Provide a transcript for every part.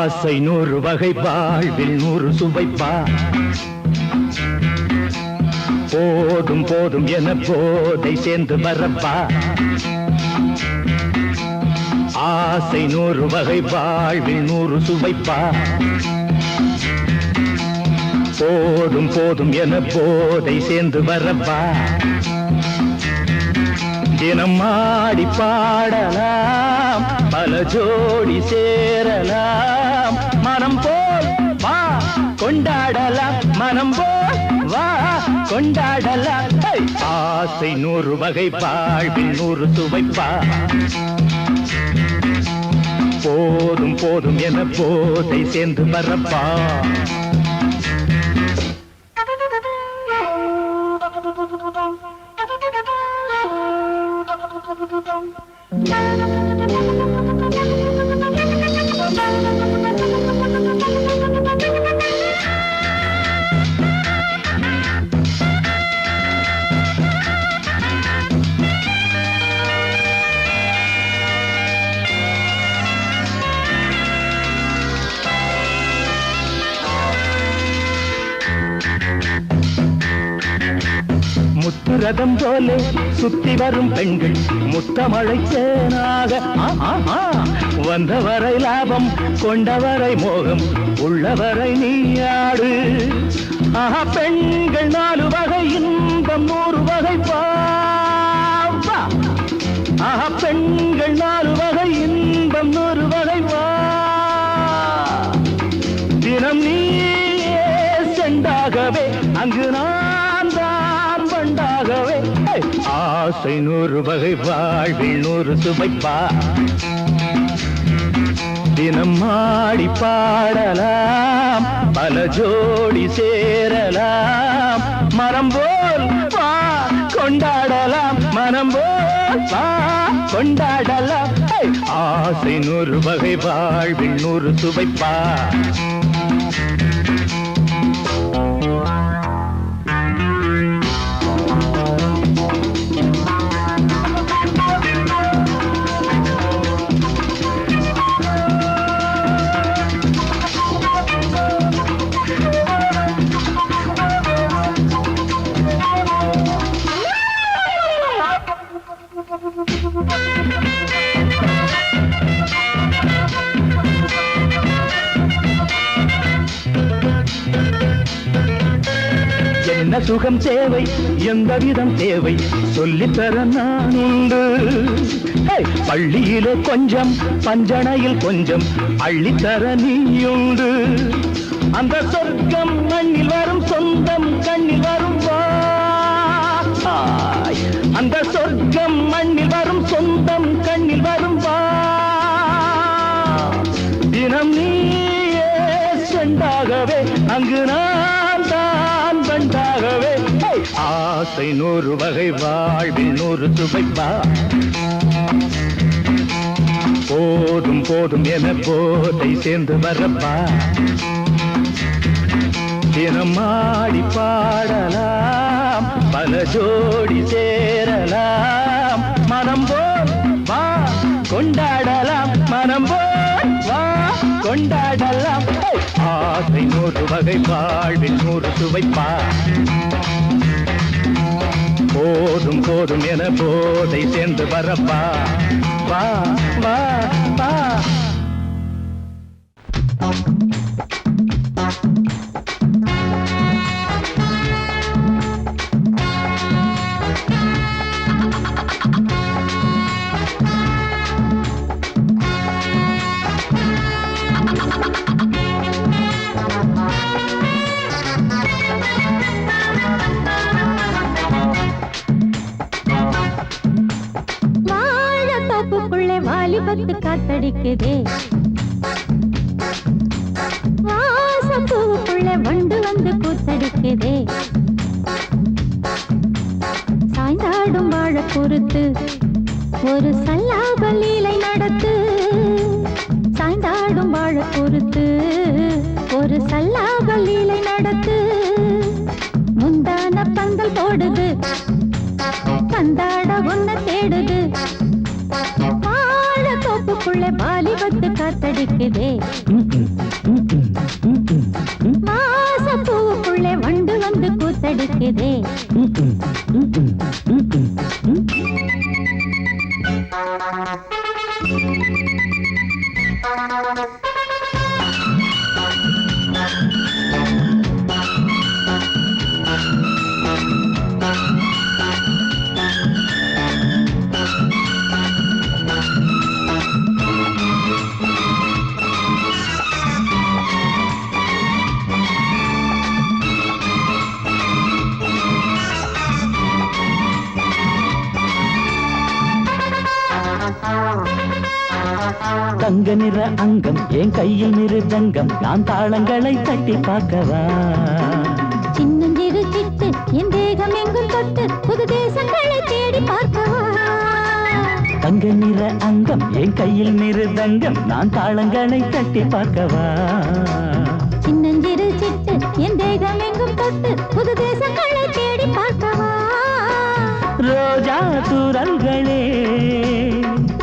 ஆசை 100 வகை வாழ்வில் 100 சுவைப்பா. போதும் போதும் என போதை சேர்ந்து வரப்பா. ஆசை 100 வகை வாழ்வில் 100 சுவைப்பா. போதும் போதும் என போதை சேர்ந்து வரப்பா. தினம் ஆடி பாடலாம், பல ஜோடி சேரலாம். மனம் போல் வா கொண்டாடலாம், மனம் போல் வா கொண்டாடலாம். ஆசை 100 வகை வாழ்வில் 100 சுவைப்பா. போதும் போதும் என போதை சேர்ந்து வரப்பா. முத்துரதம் போலே சுத்தி வரும் பெண்கள் முத்தமழை தேனாக வந்தவரை லாபம், கொண்டவரை மோகம், உள்ளவரை நீயாடு. பெண்கள் 4 வகை இன்பம் 100 வகை பாவா. பெண்கள் 4 வகை இன்பம் 100 வகை வா. தினம் நீயே செண்டாகவே, அங்கு நான் தான் வண்டாகவே. ஆசை 100 வகை வாழ்வில் 100 சுவைப்பா. தினம் ஆடி பாடலாம், பல ஜோடி சேரலாம். மனம் போல் வா கொண்டாடலாம், மனம் போல் வா கொண்டாடலாம். ஆசை 100 வகை வாழ்வில் 100 சுவைப்பா. என்ன சுகம் தேவை, எந்த விதம் தேவை, சொல்லித்தர நான் உண்டு. பள்ளியிலே கொஞ்சம், பஞ்சனையில் கொஞ்சம், அள்ளித்தர நீயுண்டு. அந்த சொர்க்கம் மண்ணில் வரும், சொந்தம் கண்ணில் வரும் வா. அந்த சொர்க்கம் மண்ணில் வரும், சொந்தம் கண்ணில் வரும் வா. தினம் நீயே செண்டாகவே, அங்கு நான் தான் வண்டாகவே. ஆசை 100 வகை வாழ்வில் 100 சுவைப்பா. போதும் போதும் என போதை சேர்ந்து வரப்பா. தினம் ஆடி பாடலாம், பல ஜோடி சேரலாம். மனம் போல் வா கொண்டாடலாம், மனம் போல் வா கொண்டாடலாம். ஆசை 100 வகை வாழ்வில் 100 சுவைப்பா. போதும் போதும் என போதை சேர்ந்து வரப்பா. வா வா வா. வாலிபத்து காத்தடிக்குதே, வாசப்பூவுக்குள்ள வண்டு வந்து கூத்தடிக்குதே. சாய்ந்தாடும் வாழ பொறுத்து ஒரு சல்லாப லீலை நடத்து. சாய்ந்தாடும் வாழ பொறுத்து ஒரு சல்லாப லீலை நடத்து. முந்தான பந்தல் போடுது, பந்தாட உன்னை தேடுது. தோப்புக்குள்ளே வாலிபத்து காத்தடிக்குதே வாசப்பூவுக்குள்ளே வண்டு வந்து கூத்தடிக்குதே தங்க நிற அங்கம் என் கையில் மிருதங்கம் நான் தாளங்களை தட்டி பார்க்கவா சின்னஞ்சிறு சிட்டு என் தேகம் எங்கும் தொட்டு புது தேசங்களை தேடி பார்க்கவா தங்க நிற அங்கம் என் கையில் மிருதங்கம் நான் தாளங்களை தட்டி பார்க்கவா சின்னஞ்சிறு சிட்டு என் தேகம் எங்கும் தொட்டு புது தேசங்களை தேடி பார்க்கவா ரோஜா தூரல்களே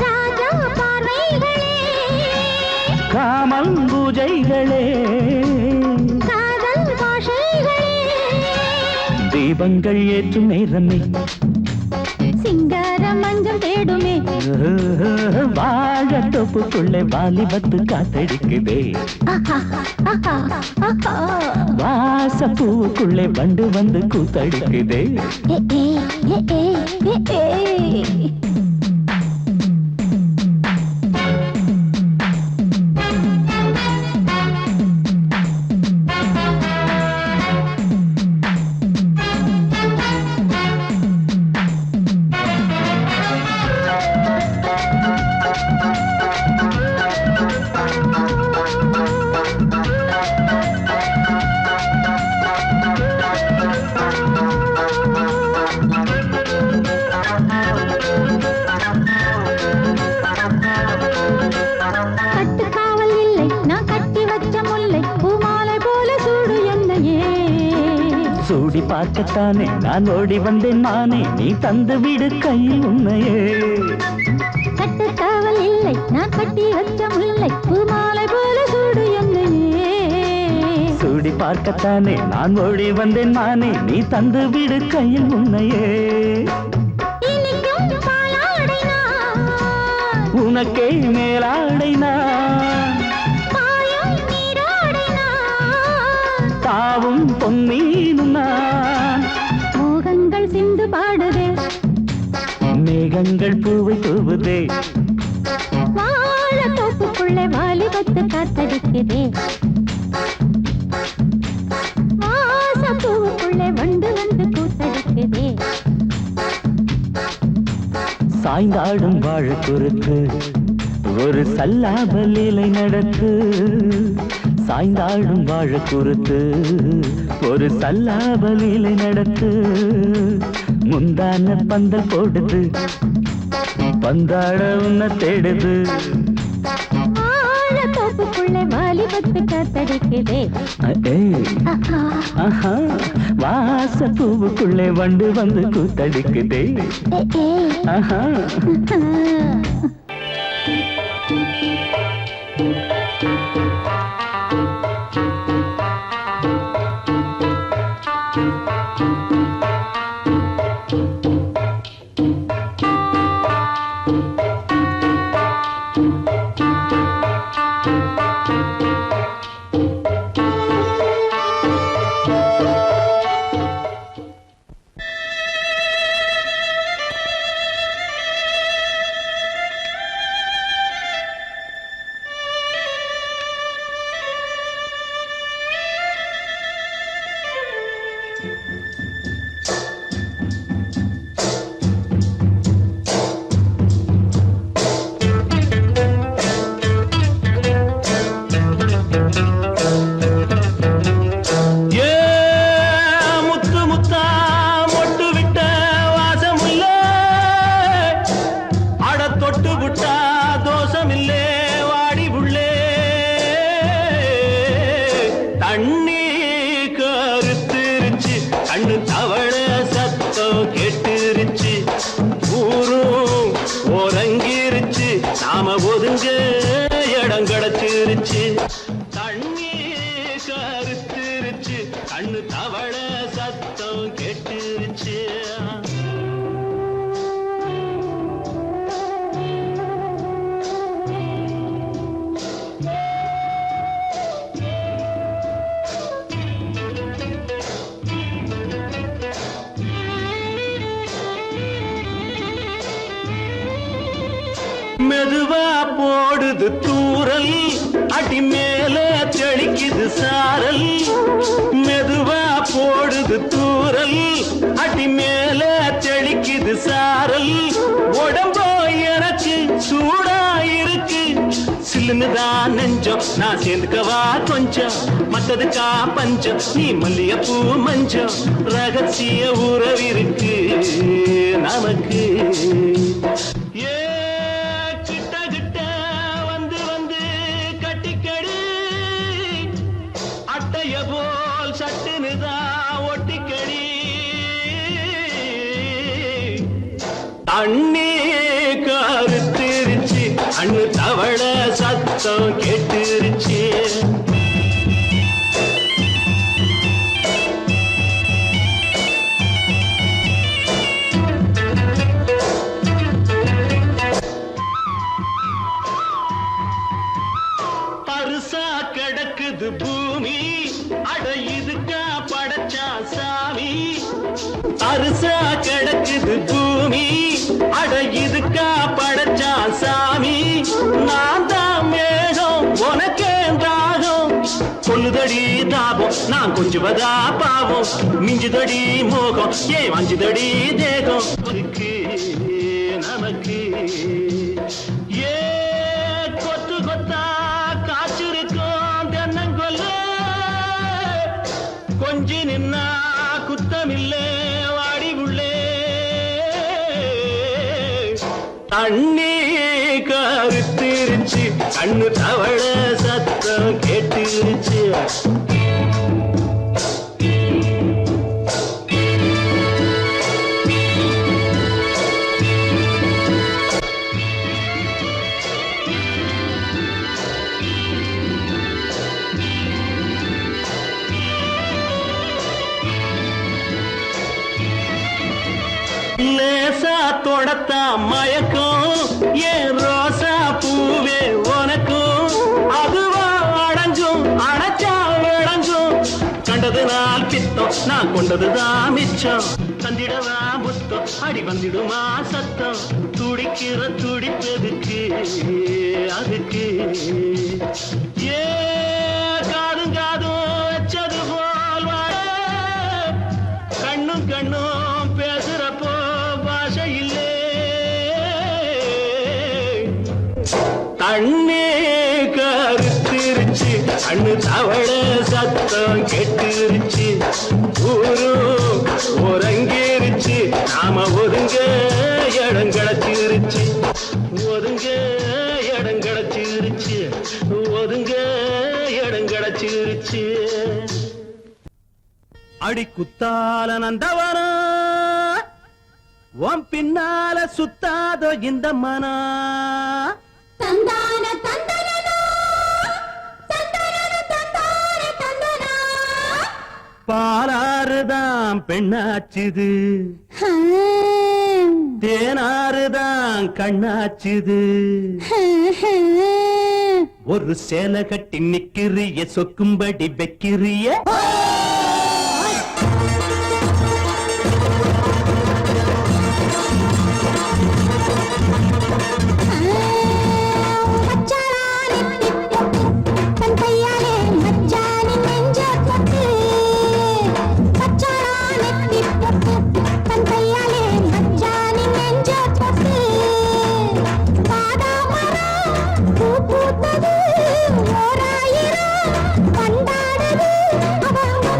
ராஜா பார்வைகளே காமல் பூஜைகளே காதல் பாஷைகளே தீபங்கள் ஏற்றும் நேரமே சிங்கார மஞ்சள் தேடுமே வாழ தோப்புக்குள்ளே வாலிபத்து காத்தடிக்குதே வாசப்பூவுக்குள்ளே வண்டு வந்து கூத்தடிக்குதே கட்டுக்காவல் இல்லை நான் கட்டி வச்ச முல்லை பூமாலை போல சூடு என்னையே சூடி பார்க்கத்தானே நான் ஓடி வந்தேன் நானே நீ தந்து விடு கையில் உண்மையே கட்டுக்காவல் இல்லை நான் கட்டி வச்ச முல்லை பூமாலை போல சூடு என்னையே சூடி பார்க்கத்தானே நான் ஓடி வந்தேன் நானே நீ தந்து விடு கையில் உண்மையே இனிக்கும் பாலாடை நான் உனக்கே மேலாடை நான் பாயும் நீராடை நான் தாவும் பொன்னீனும் நான் மோகங்கள் சிந்து பாடுதே மேகங்கள் பூவை தூவுதே வாழ தோப்புக்குள்ளே வாலிபத்து காத்தடிக்குதே வாசப்பூவுக்குள்ளே வண்டு வந்து கூத்தடிக்குதே சாய்ந்தாடும் வாழ குறுக்கு ஒரு சல்லாப லீலை நடத்து சாய்ந்தாடும் வாழ குறுத்து ஒரு சல்லாப லீலை நடத்து முந்தான பந்தல் போடுது பந்தாட உன்ன தேடுது வாழ தோப்புக்குள்ளே வாலிபத்து காத்தடிக்குதே ஆஹா வாசப்பூவுக்குள்ளே வண்டு வந்து கூத்தடிக்குதே ஆஹா நாம ஒதுங்க இடம் கிடைச்சிருச்சு. தண்ணி கருத்திருச்சு, கண்ணு தவள சத்தம் கெட்டுருச்சு. மெதுவா போடுது தூரல், அடி மேல தெளிக்குது சாரல். மெதுவா போடுது தூரல், அடி மேல தெளிக்குது சாரல். உடம்போ எனக்கு சூடா இருக்கு, சில்லுன்னுதான் நெஞ்சம், நான் சேர்ந்துக்கவா கொஞ்சம், மத்ததுக்கா பஞ்சம், நீ மல்லிகைப்பூ மஞ்சம். ரகசிய உறவிருக்கு நமக்கு. போல் சட்டுனுதான் ஒட்டிக்கடி. தண்ணி கருத்திருச்சு, அண்ணு தவள சத்தம் கேட்டுருச்சு. பருசா கிடக்குது பூமி, அட இதுக்கா படைச்சா சாமி. அரிசா கிடக்குது பூமி, அட இதுக்கா படைச்சா சாமி. நான் தான் மேகம் உனக்கே தாகம், சொல்லுதடி தாபம் நான் கொஞ்சுவதா பாவம். மிஞ்சுதடி மோகம் ஏன் வஞ்சுதடி தேகம் இருக்கு நமக்கு. ஏ கொத்து கொத்தா காய்ச்சிருக்கும் தென்னங்கொல்ல, கொஞ்சி நின்னா குத்தமில்லே வாடி உள்ளே. தண்ணி கருத்திருச்சு, கண்ணு தவள சத்தம் கேட்டுருச்சு. லேசா தொடத்தா மயக்கும், ஏன் ரோசா பூவே உனக்கும். அதுவா அடைஞ்சும் அடைச்சா விளைஞ்சும், கண்டது நாள் பித்தம் நான் கொண்டதுதான் மிச்சம். தந்திடவா முத்தம் அடி வந்திடுமா சத்தம், துடிக்கிற துடிப்பதுக்கு அதுக்கு. ஏ காதும் காதும் வச்சது போல் வாழ, கண்ணும் கண்ணும் பேசுறப்போ பாஷை இல்லே. தண்ணி கருத்திருச்சு, கண்ணு தவள சத்தம் கெட்டுருச்சு. ஊரு உறங்கிருச்சு, நாம ஒதுங்க இடம் கிடைச்சிருச்சு. ஒதுங்க இடம் கிடைச்சிருச்சு, ஒதுங்க இடம் கிடைச்சிருச்சு. அடி குத்தால நந்தவனா, உன் பின்னால சுத்தாதோ இந்த மனா. தந்தான தந்தனா, தந்தன தந்தான தந்தனா. பாலாறுதான் பெண்ணாச்சுது, தேனாறுதான் கண்ணாச்சுது. ஒரு சேலை கட்டி நிக்கிறிய, சொக்கும்படி வைக்கிறிய. பூத்தது ஓராயிரம் பண்டாடுது அவன்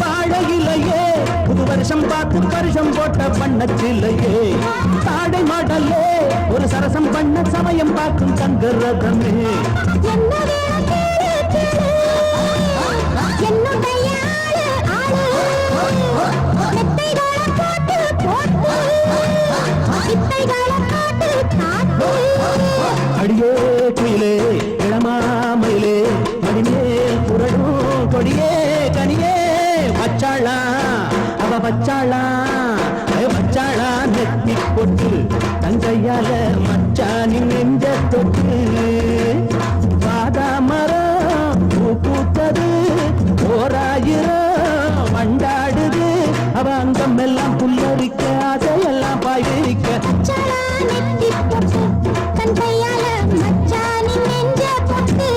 வாழையிலையே புது வருஷம் பார்த்து வருஷம் போட்ட வண்ணச்சிலையே தாடை மாடலே ஒரு சரசம் பண்ண சமயம் பார்க்கும் சங்கரதமே என்ன வேணும் கேளு, கேளு. என்னுடைய ஆளு, ஆளு. மெத்தைகளை போட்டு, போட்டு. வித்தைகளை காட்டு, காட்டு. அடியே குயிலே இளமாமயிலே மடிமேல் புரடும் கொடியே கனியே வச்சாளா அவ வச்சாளா வச்சாளா நெத்தி பொட்டு தங்கையால மச்சானின் நெஞ்ச தொட்டு பாதா மரம் பூ பூத்தது ஓராயிரம் வண்டாடுது அவ அங்கம் எல்லாம் புல்லரிக்க அதையெல்லாம் பாய்விரிக்க வச்சாளா நெத்தி பொட்டு, தன் கையால மச்சானின் நெஞ்ச தொட்டு.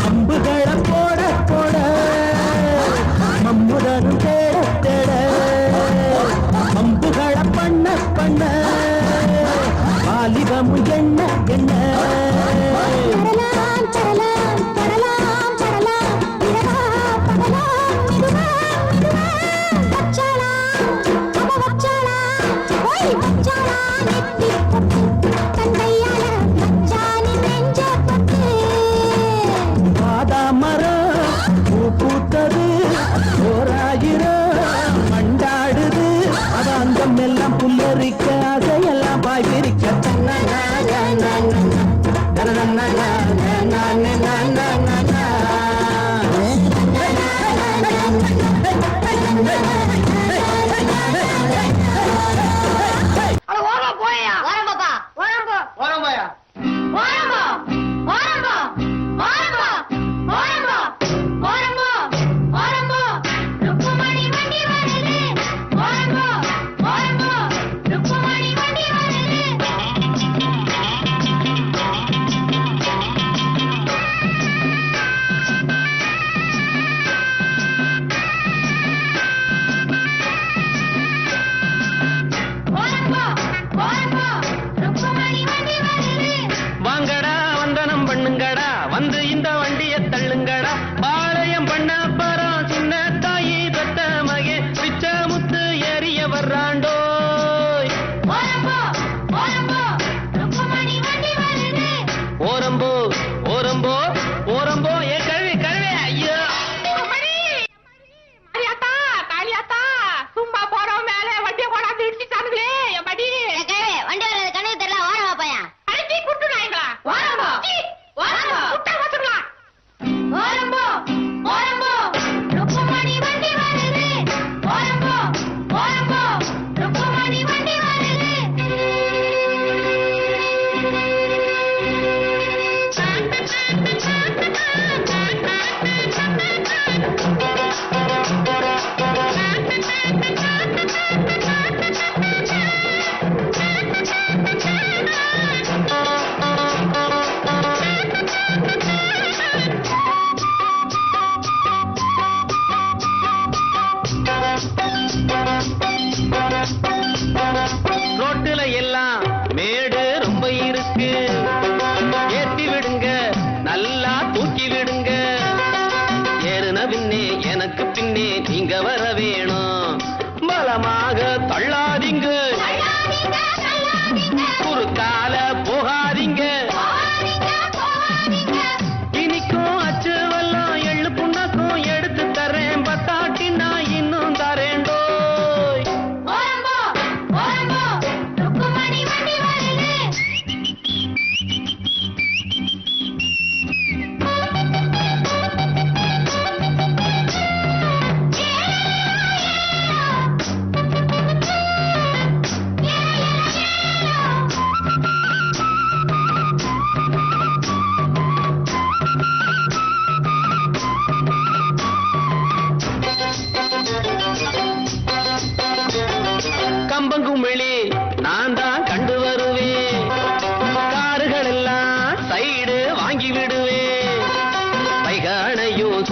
அம்புகளை போட போட மம்முதனும் தேட தேட அம்புகளை பண்ண பண்ண வாலிபமும் எண்ண எண்ண பாதா மரம் பூ பூத்தது ஓராயிரம் மண்டாடுது அவ அங்கம் எல்லாம் புல்லரிக்க அதையெல்லாம் பாய்விரிக்க வாங்கடா வந்தனம் பண்ணுங்கடா வந்து இந்த வண்டியை தள்ளுங்கடா பாளையம் பண்ண பரம் சின்ன தாயி தத்த மகே பிச்ச முத்து ஏறிய வர்றாண்டோய் ஓரம்போ ஓரம்போ ஓரம்போ ஏ கழுவி கழுவி ஐயோ சும்மா போறோம் மேல வண்டியை கொண்டாந்து இடிச்சுட்டானுங்களே என் படி வண்டி வர்றது கணக்கு தெரியல ஓரமா பையன் அடிச்சு குட்டு நாய்ங்களா வாரம்போ வாரம்போ குட்டை வச்சுங்களா ஓரம்போ ஓரம்போ ருக்குமணி வண்டி வருது ஓரம்போ ஓரம்போ ருக்குமணி வண்டி வருது ரோட்டுல எல்லாம் மேடு ரொம்ப இருக்கு ஏத்தி விடுங்க நல்லா தூக்கி விடுங்க ஏறுன பின்னே எனக்கு பின்னே நீங்க வர வேணும் பலமாக தள்ளாதீங்க குறுக்கால போகாதீங்க இனிக்கும் அச்சு வெல்லம் எள்ளு புண்ணாக்கும் எடுத்து தரேன் பத்தாட்டி நான் இன்னும் தரேண்டோய் ஓரம்போ ஓரம்போ ருக்குமணி வண்டி வருது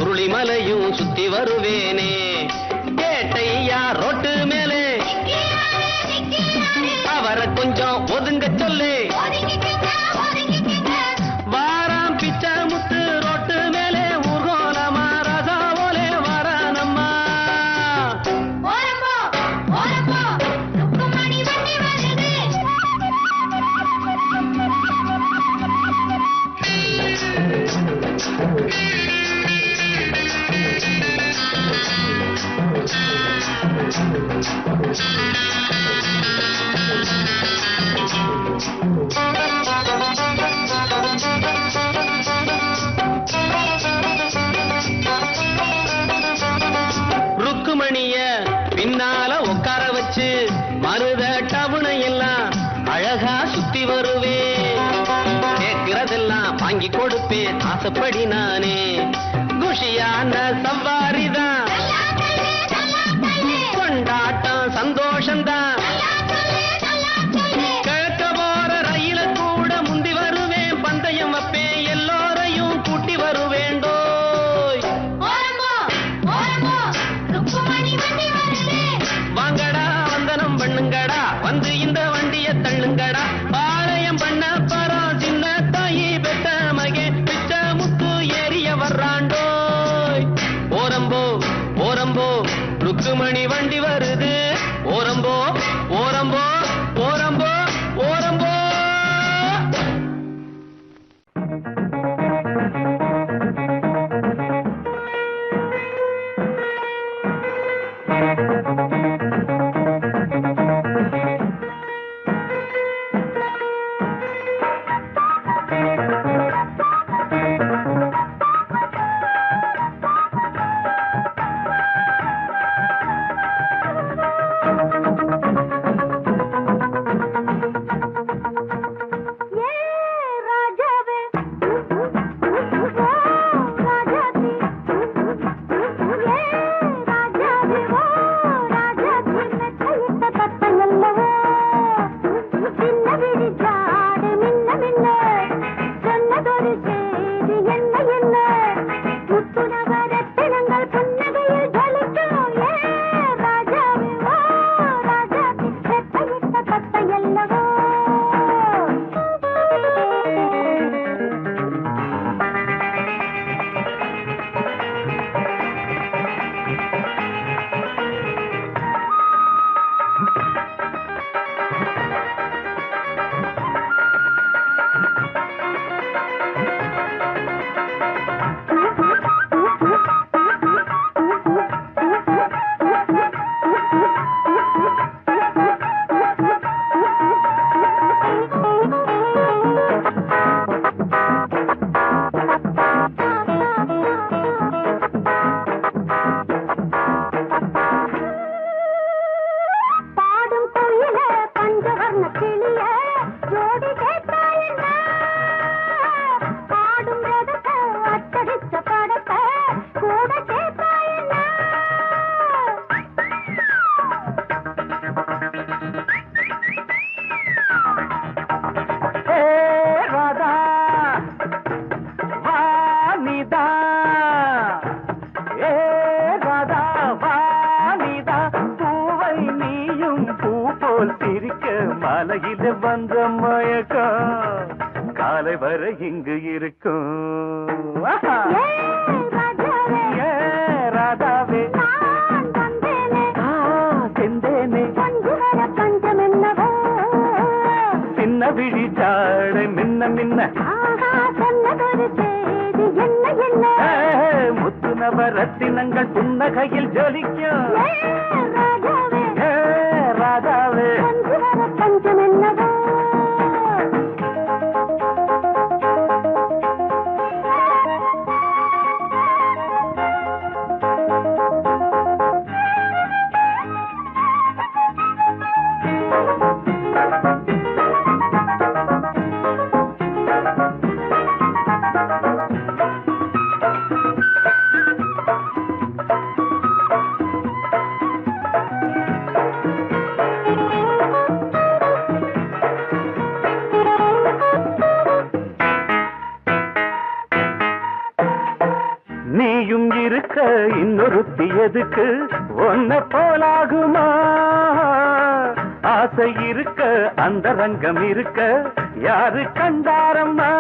சுருளிமலையும் சுத்தி வருவேனே கேட்டையா ரோட்டு மேலே அவரை கொஞ்சம் ஒதுங்க சொல்லு வாராம் பிச்சை முத்து ரோட்டு மேலே ஊர்கோலமா ராசா போலே வாரானம்மா ருக்குமணிய பின்னால உட்கார வச்சு மருத டவுனை எல்லாம் அழகா சுத்தி வருவேன் கேட்கிறதெல்லாம் வாங்கி கொடுப்பேன் ஆசைப்படி நானே குஷியான சவாரிதான் கொண்டாட்டம் சந்தோஷம்தான் கிழக்க போற ரயில கூட முந்தி வருவேன் பந்தயம் வைப்பேன் எல்லோரையும் கூட்டி வருவேண்டோ வாங்கடா வந்தனம் பண்ணுங்கடா வந்து இந்த வண்டிய தள்ளுங்கடா பாளையம் பண்ண பரம் சின்ன தாயி பெத்த மகே பிச்ச முத்து ஏறிய வர்றாண்டோய் ஓரம்போ ஓரம்போ ருக்குமணி வண்டி வருது ஓரம்போ ஓரம்போ ஓரம்போ ஓரம்போ மலையில வந்த மயக்கம் காலை வரை இங்கு இருக்கும் ராதாவே செந்தேனே சின்ன விழி சாடை மின்ன மின்ன முத்து நவரத்தினங்கள் புன்னகையில் ஜொலிக்கும் ராதாவே பஞ்சம் என்னவோ நீயும் இருக்க இன்னொருத்தி எதுக்கு ஒன்ன போலாகுமா ஆசை இருக்க அந்த ரங்கம் இருக்க யாரு கண்டாரம்மா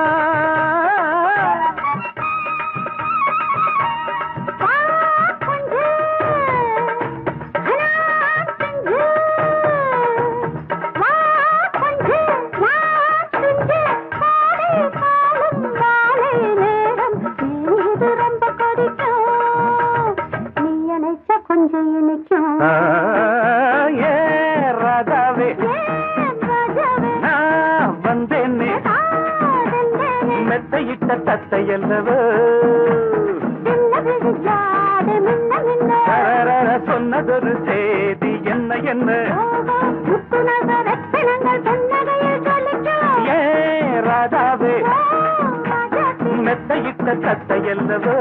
மெத்தையிட்ட தத்தையல்லவோ சொன்னதொரு செய்தி என்ன என்ன ஏ ராதாவே மெத்தையிட்ட தத்தையல்லவோ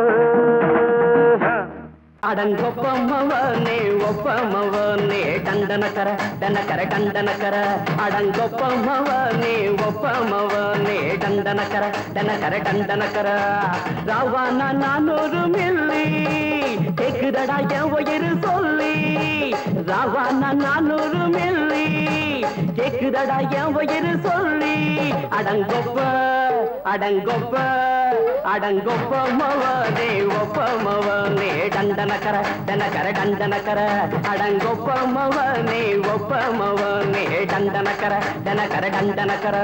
அடங்கொப்பமவனே ஒப்பமவனே டண்டனக்கர டனக்கர டண்டனக்கர அடங்கொப்பமவனே ஒப்பமவனே டண்டனக்கர டனக்கர டண்டனக்கர ராவானா 400 மில்லி கேக்குதடா என் உயிர் சொல்லி ராவானா 400 மில்லி கேக்குதடா என் உயிர் சொல்லி அடங்கொப்ப அடங்கொப்ப அடங்கொப்பமவனே ஒப்பமவனே டண்டனக்கர டனக்கர டண்டனக்கர அடங்கொப்பமவனே ஒப்பமவனே டண்டனக்கர டனக்கர டண்டனக்கர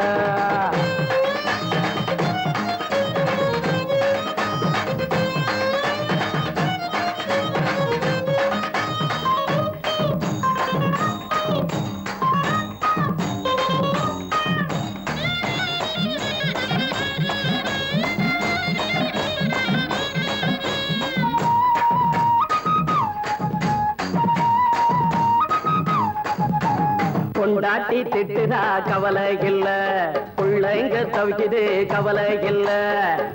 கொண்டாட்டி திட்டுதா கவலை இல்ல பிள்ளைங்க தவிக்குது கவலை இல்ல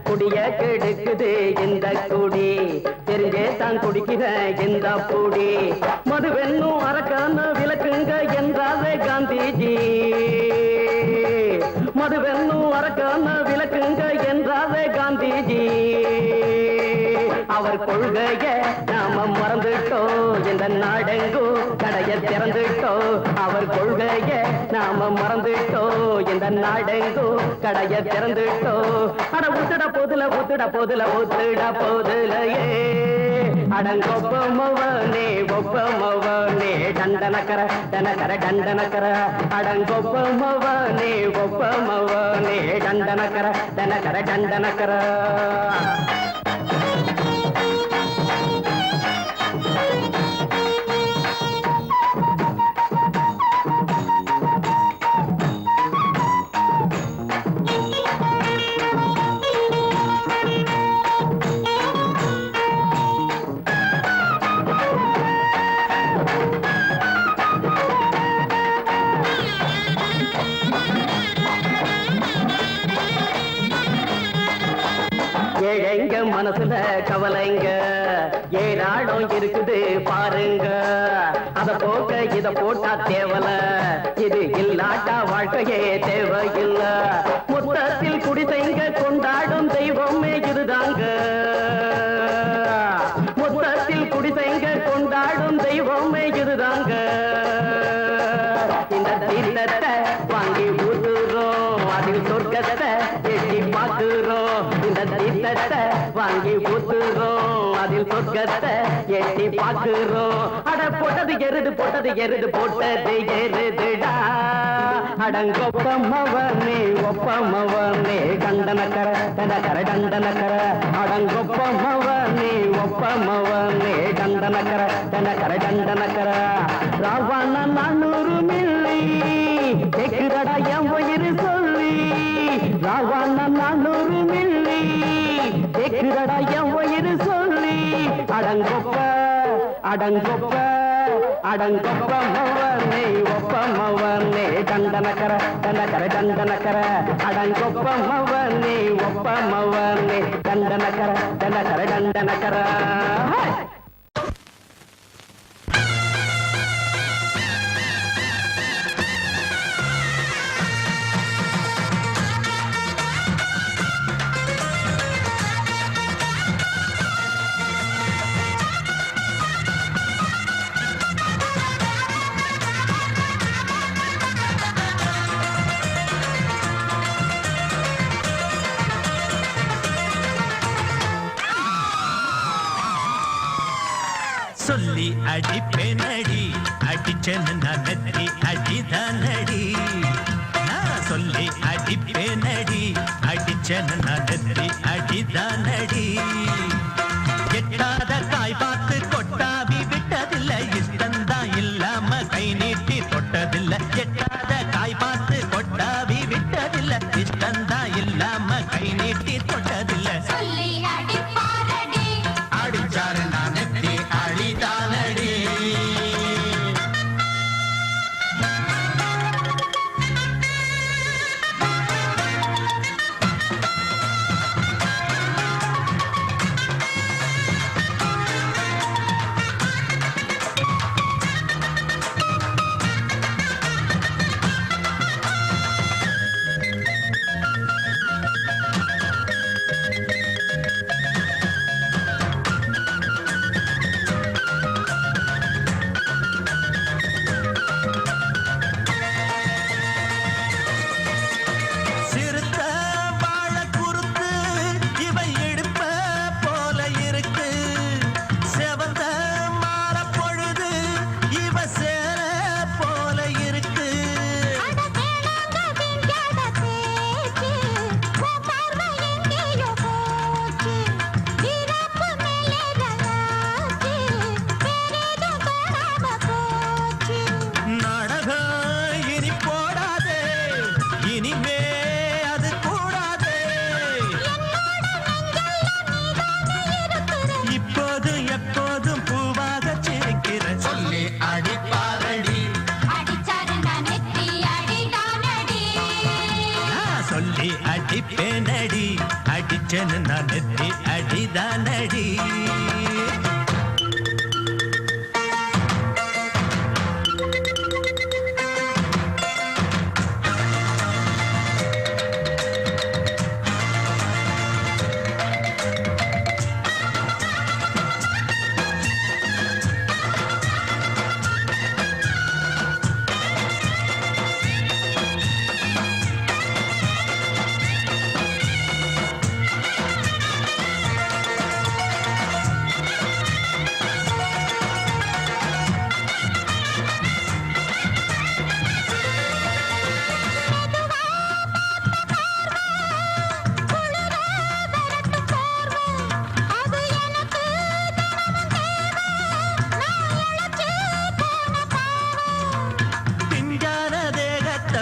குடிய கெடுக்குது இந்த குடி தெரிஞ்சே தான் குடிக்கிற இந்த பூடி மதுவென்னும் அரக்கான விளக்குங்க என்றாரே காந்திஜி மதுவென்னும் அரக்கான விளக்குங்க என்றாரே காந்திஜி அவர் கொள்கைய நாம மறந்துட்டோம் இந்த நாடெங்கும் கடைய திறந்துட்டோம் அவர் கொள்கைய நாம மறந்துட்டோம் இந்த நாடெங்கும் கடைய திறந்துட்டோம் அட ஊத்துட போதுல ஊத்துட போதுல ஊத்துட போதுலையே அடங்கொப்பமவனே ஒப்பமவனே டண்டனக்கர டனக்கர டண்டனக்கர அடங்கொப்பமவனே ஒப்பமவனே டண்டனக்கர டனக்கர டண்டனக்கர ஏழைங்க மனசுல கவலைங்க ஏராளம் இருக்குது பாருங்க அத போக்க இத போட்டா தேவல இது இல்லாட்டா வாழ்க்கையே தேவையில்ல மொத்தத்தில் குடிசைங்க கொண்டாடும் தெய்வமே இதுதாங்க மொத்தத்தில் குடிசைங்க கொண்டாடும் தெய்வமே இதுதாங்க இந்த தீர்த்தத்தை வாங்கி ஊத்துறோம் அதில் சொர்க்கத்தை எட்டி பார்க்கிறோம் இந்த தீர்த்தத்தை வாங்கி ஊத்துறோம் அதில் சொர்க்கத்தை எட்டி பார்க்கிறோம் அட போட்டது எருது போட்டது எருதுடா அடங்கொப்பமவனே ஒப்பமவனே டண்டனக்கர டனக்கர டண்டனக்கர அடங்கொப்பமவனே ஒப்பமவனே டண்டனக்கர டனக்கர டண்டனக்கர ராவான 400 மில்லி கேக்குதடா என் உயிர் சொல்லி ராவான 400 மில்லி கேக்குதடா என் உயிர் சொல்லி அடங்கொப்ப அடங்கொப்ப அடங்கொப்பமவனே ஒப்பமவனே டண்டனக்கர டனக்கர டண்டனக்கர அடங்கொப்பமவனே ஒப்பமவனே டண்டனக்கர டனக்கர டண்டனக்கர சொல்லி அடிப்பேனடி அடிச்சேன்னு நான் நெத்தி அடிதானடி நான் சொல்லி அடிப்பேனடி அடிச்சேன்னு நான் நெத்தி அடிதானடி எட்டாத காய் பார்த்து கொட்டாவி விட்டதில்லை இஷ்டந்தான் இல்லாம கை நீட்டி தொட்டதில்லை எட்டாத காய் பார்த்து கொட்டாவி விட்டதில்லை இஷ்டந்தான் இல்லாம கை நீட்டி தொட்டதில்லை சொல்லி அடிப்பாரடி அடிச்சாரு நான் நெத்தி அடிதானடி அடிப்பேனடி அடிச்சேன்னு நான் நெத்தி அடிதானடி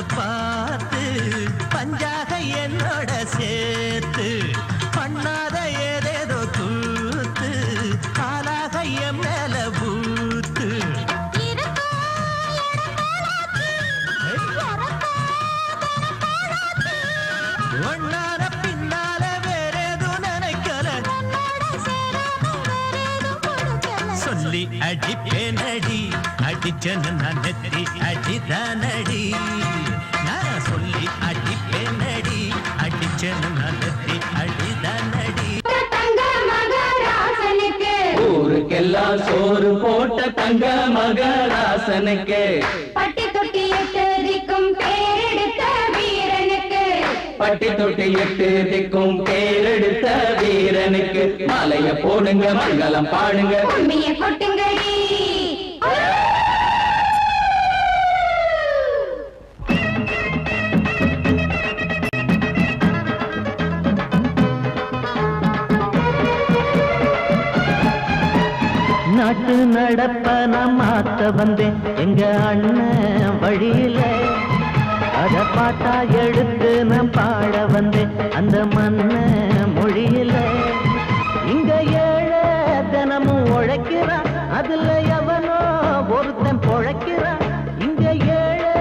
பார்த்து பஞ்சாக என்னோட சேர்த்து பண்ணாத ஏதேதோ கூத்து ஆளாக என் மேல பூத்து ஒன்னார பின்னால வேறேதும் நினைக்கல சொல்லி அடிப்பேனடி அடிச்சேன்னு நான் நெத்தி அடிதானடி நான் சொல்லி அடிப்பேனடி அடிச்சேன்னு நான் நெத்தி அடிதானடி தங்க மகராசனுக்கு ஊருக்கெல்லாம் சோறு போட்ட தங்க மகராசனுக்கு பட்டி தொட்டி எட்டு திக்கும் பேரெடுத்த வீரனுக்கு பட்டி தொட்டி எட்டு திக்கும் பேரெடுத்த வீரனுக்கு மாலைய போடுங்க மங்களம் பாடுங்க உண்மைய கொட்டுங்கடி நாட்டு நடப்ப நான் மாத்த வந்தேன் எங்க அண்ணன் வழியில அத பாட்டா எடுத்து நான் பாட வந்தேன் அந்த மண்ண மொழியில இங்க ஏழை தினமும் உழைக்கிறான் அதுல எவனோ ஒருத்தன் பொழைக்கிறான் இங்க ஏழை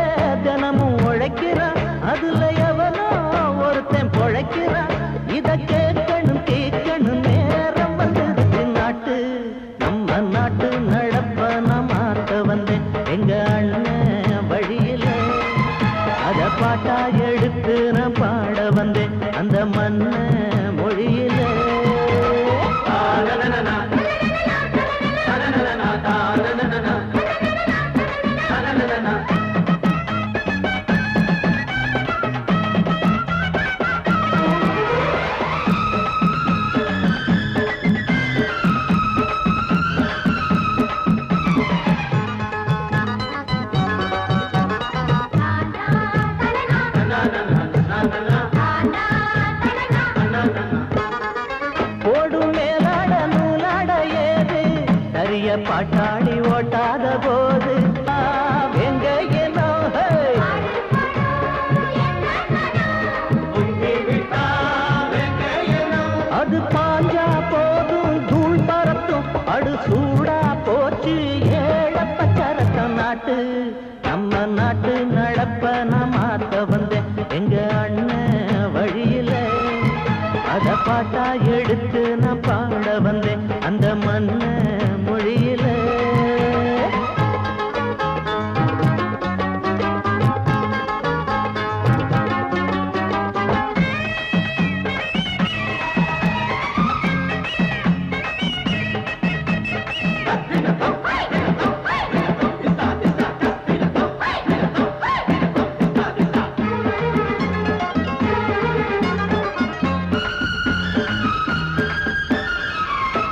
தினமும் உழைக்கிறான் அதுல எவனோ ஒருத்தன் பொழைக்கிறான் இத கேட்கணும் கேட்கணும் நேரம் வந்தது நாட்டு நம்ம நாட்டு நடப்ப நான் மாத்த வந்தேன் எங்க அண்ணன் வழியில அத பாட்டா எடுத்து நான் பாட வந்தேன் அந்த மண்ண மொழியில பாட்டாளி ஓட்டாத போது அது பாஞ்சா போதும் தூள் பறத்தும் அடு சூடா போச்சு ஏழப்பச்சரத்த நாட்டு நம்ம நாட்டு நடப்ப நான் மாத்த வந்தேன் எங்க அண்ணன் வழியில அத பாட்டா எடுத்து நான் பாட வந்தேன் அந்த மண்ண மொழியில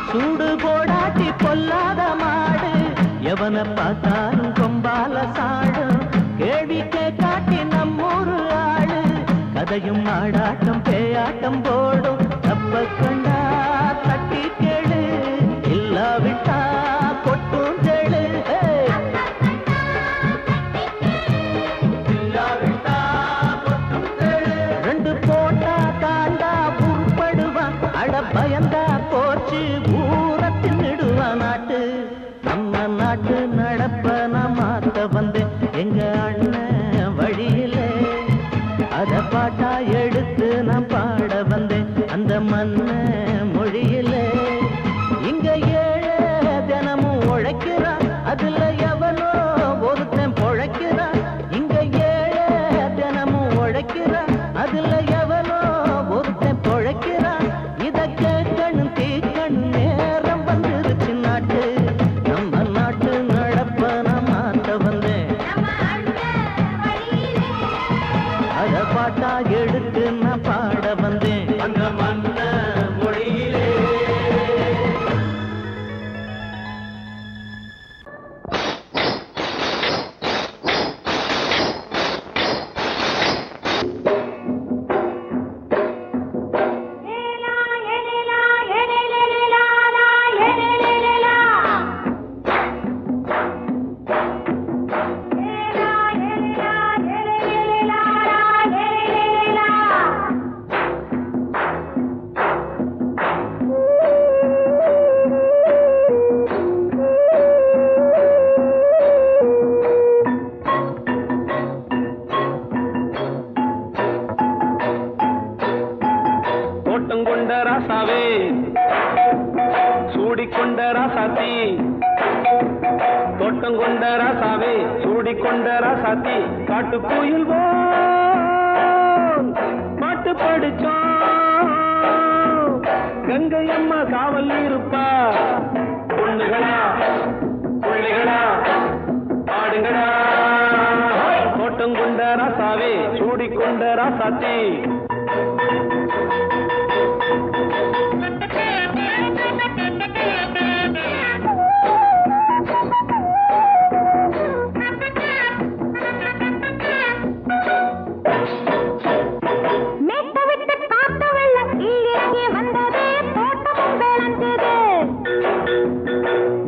சூடு போடாட்டி பொல்லாத மாடு எவனை பார்த்தாலும் கொம்பால சாடும் கேள்வி காட்டி நம்மூரு ஆளு கதையும் ஆடாட்டம் பேயாட்டம் போடும் தப்ப கண்டா தட்டி கேளு இல்லாவிட்டா கொட்டும் கேளு ரெண்டு போட்டா தாண்டா உருப்படுவான் அட பயந்தா போச்சு ஊரத்தின் நெடுவான் நாட்டு நம்ம நாட்டு நடப்ப நான் மாத்த வந்தேன் எங்க அண்ணன் வழியில அத பாட்டா எடுத்து நான் பாட வந்தேன் அந்த மண்ண மொழியில இங்க ஏழை தினமும் உழைக்கிறான் அதுல எவனோ ஒருத்தன் பொழைக்கிறான் இங்க ஏழை தினமும் உழைக்கிறான் அதுல எவனோ ஒருத்தன் பொழைக்கிறான் இத கேட்கணும் தீக்கணும் நேரம் வந்துருச்சு நாட்டு நம்ம நாட்டு நடப்ப நான் மாத்த வந்தேன் அத பாட்டா எடுத்து நான் பாட வந்தேன் அந்த மண்ண மொழியிலே தோட்டங்கொண்ட ராசாவே சூடிக்கொண்ட ராசாத்தி தோட்டங்கொண்ட ராசாவே சூடிக்கொண்ட ராசாத்தி காட்டு கோயில் பாட்டு படிச்சோம் கங்கை அம்மா காவல் இருப்பா பொண்ணுகளா பிள்ளைகளா ஆடுங்களா தோட்டங்கொண்ட ராசாவே சூடிக்கொண்ட ராசாத்தி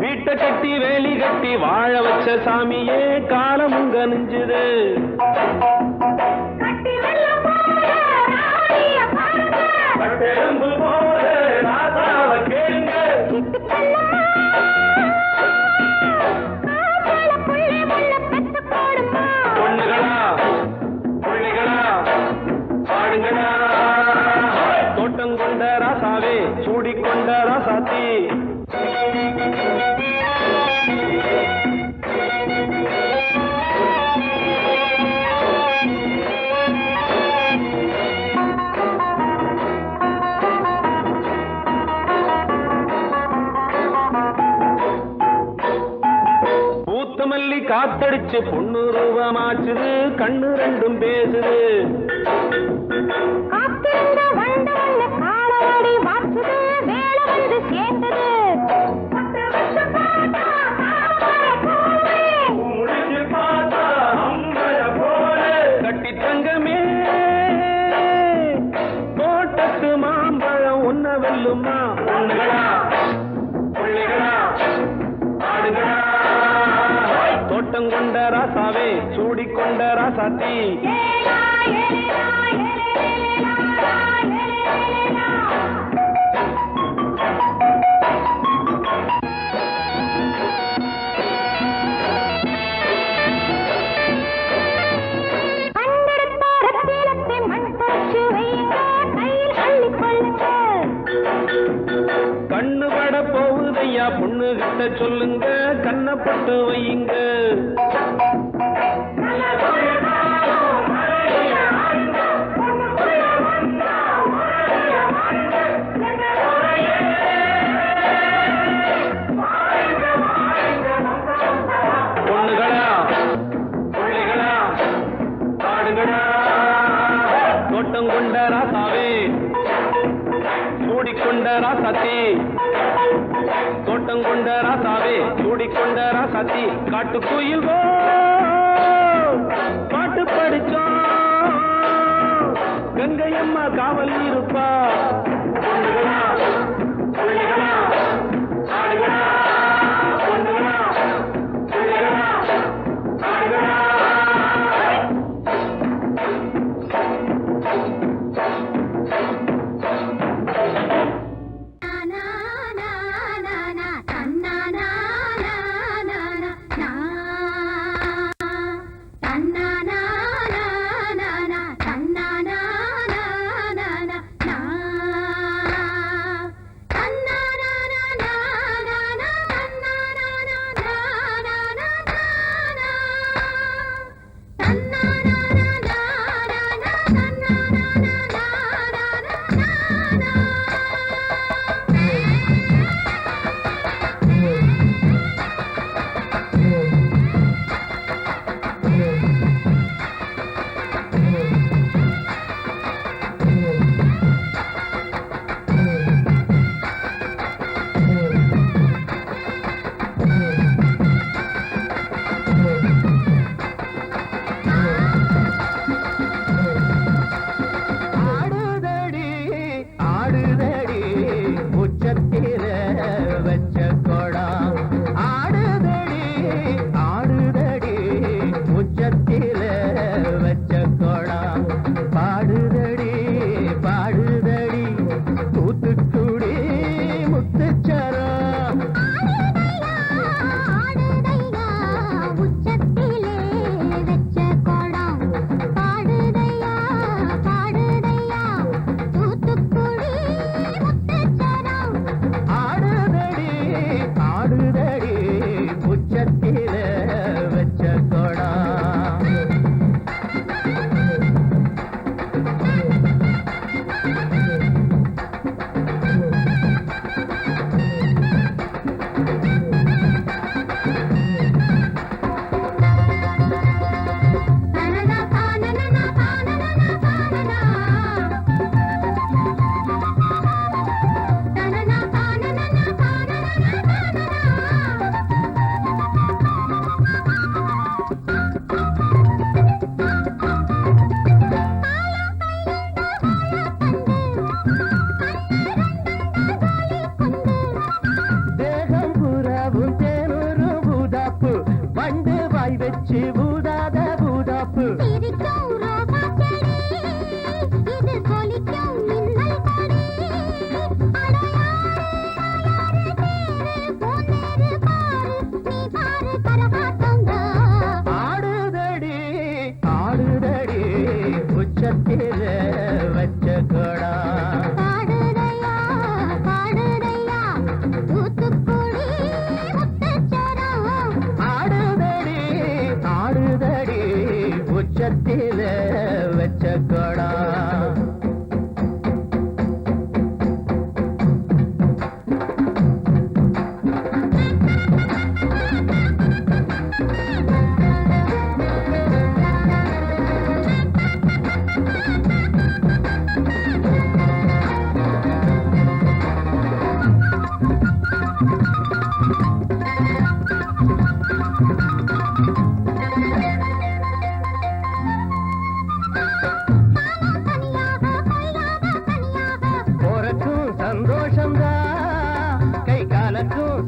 வீட்டை கட்டி வேலி கட்டி வாழ வச்ச சாமியே காலமுங்க நெஞ்சுது பொண்ணுகளா பிள்ளைகளா ஆடுங்களா தோட்டங்கொண்ட ராசாவே சூடிக்கொண்ட ராசாத்தி பூத்தமல்லி காத்தடிச்சு பொண்ணு ரூபமாச்சுது கண்ணு ரெண்டும் பேசுது கட்டி தங்கமே தோட்டத்து மாம்பழம் உன்ன வெல்லுமா பொண்ணுகளா பிள்ளைகளா ராசாவே சூடிக்கொண்ட ராசாத்தி கண்ணு பட போகுதையா பொண்ணு கிட்ட சொல்லுங்க கண்ணப்பட்டு வையுங்க பொண்ணுகளா பிள்ளைகளா ஆடுகளா தோட்டம் கொண்ட ராசாவே சூடிக்கொண்ட ராசாத்தி தோட்டம் கொண்ட ராசாவே சூடிக்கொண்ட ராசாத்தி காட்டு கோயில் பாட்டு படிச்சோம் கங்கையம்மா காவல் இருப்பா பொண்ணுகளா பிள்ளைகளா ஆடுகளா பொண்ணுகளா பிள்ளைகளா ஆடுகளா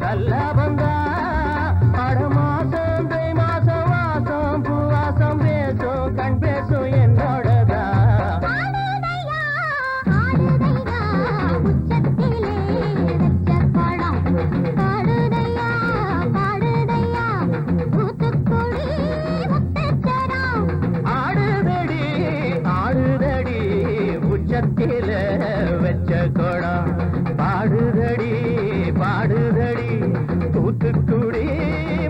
நல்ல வந்தா அட மாசம் தை மாசம் வாசம் பாடுதடி தூத்துக்குடி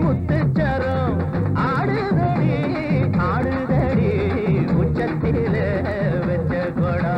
முத்துச்சரம் ஆடுதடி ஆடுதடி உச்சத்தில வச்ச கொடா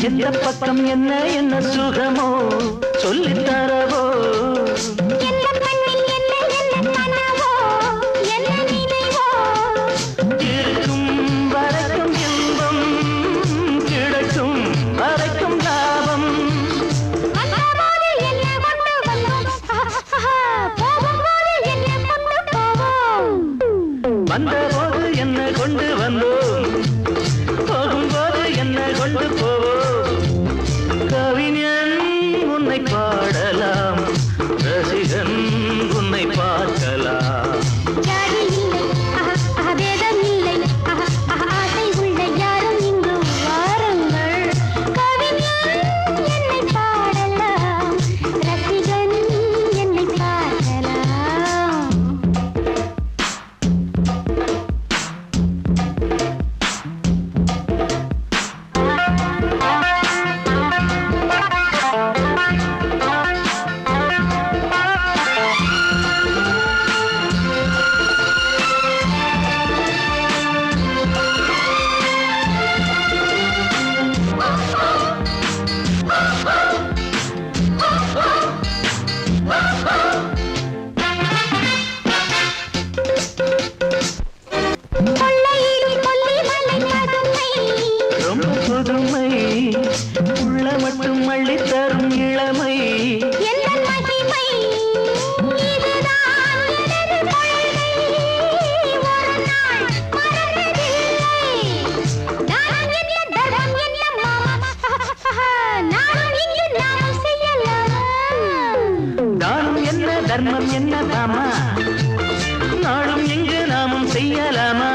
எந்த பக்கம் என்ன என்ன சுகமோ சொல்லித் தரவோ இருக்கும் வரைக்கும் இன்பம் கிடைக்கும் வரைக்கும் லாபம் வந்தபோது என்ன கொண்டு வந்தோம் போகும்போது என்ன கொண்டு போவோம் கவிஞன் உன்னை பாடலாம் ரசிகன் உன்னை பார்க்கலாம் புதுமை உள்ள மட்டும் அள்ளி தரும் இளமை நானும் என்ன தர்மம் என்ன தாமா நாளும் எங்கு நாமும் செய்யலாமா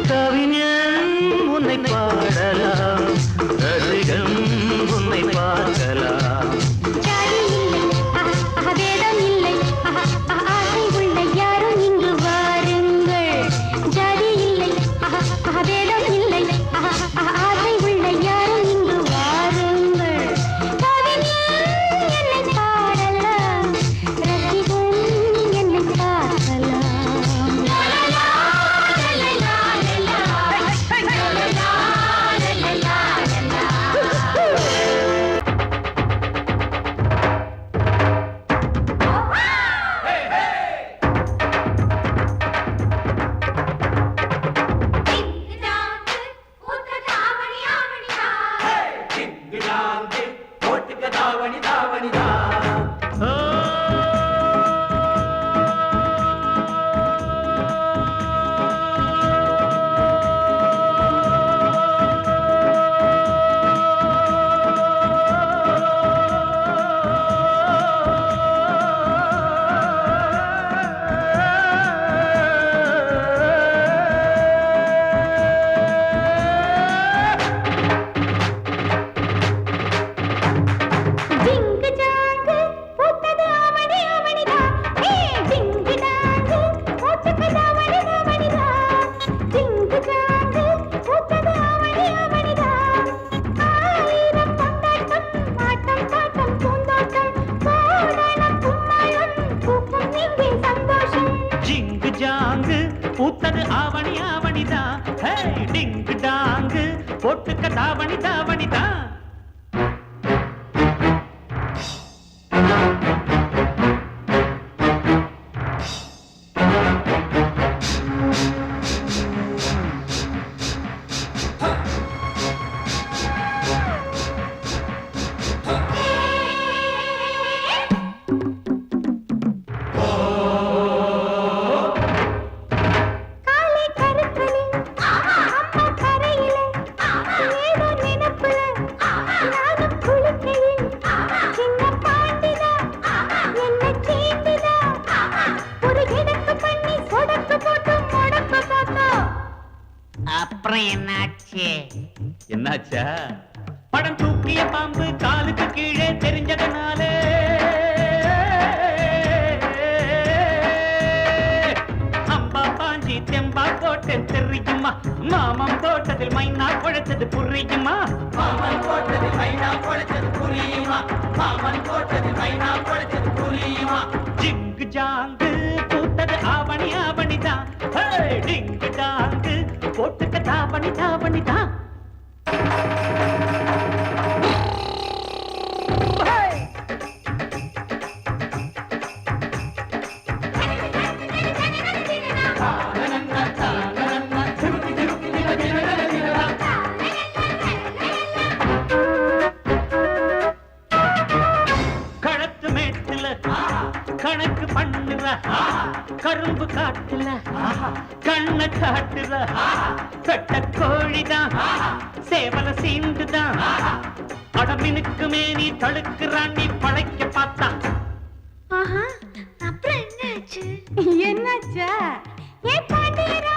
கவிஞன் உன்னை பாடலாம் ரசிகன் உன்னை பார்க்கலாம் பூத்தது ஆவணி ஆவணிதான். ஹே, டிங்கு டாங்கு போட்டுக்க தாவணி தாவணிதான். காலை கருக்களில் அம்மா கரையில ஏதோ நினைப்புல நானும் குளிக்கையில் சின்ன பாண்டிதா என்ன சீண்டிதா ஒரு கிடக்கு பண்ணி சொடக்கு போட்டு முடக்கு பார்த்தோம். அப்புறம் என்னாச்சு? என்னாச்சா? படம் தூக்கிய பாம்பு காலுக்கு கீழே தெரிஞ்சதனாலே அம்பா பாஞ்சி தெம்பா போட்டு தெரியுமா? மாமன் போட்டதில் மைனா குழைச்சது புரியுமா? மாமன் போட்டதில் மைனா குழைச்சது புரியுமா? மாமன் போட்டதில் மைனா குழைச்சது புரியுமா? ஜிங்கு ஜாங்கு பூத்தது ஆவணி ஆவணிதான். ஹே, டிங்கு டாங்கு போட்டுக்க தாவணி தாவணிதான். களத்து மேட்டுல கணக்கு பண்ணுற கரும்பு காட்டுல கண்ண காட்டுற கட்ட கோழிதான் சேவல சீண்டுதான். அடமினுக்கு மேனி தழுக்குறான் நீ பழைக்க பார்த்தா. ஆஹா, அப்புறம் என்னாச்சு? என்னாச்சா? ஏ பாண்டியரா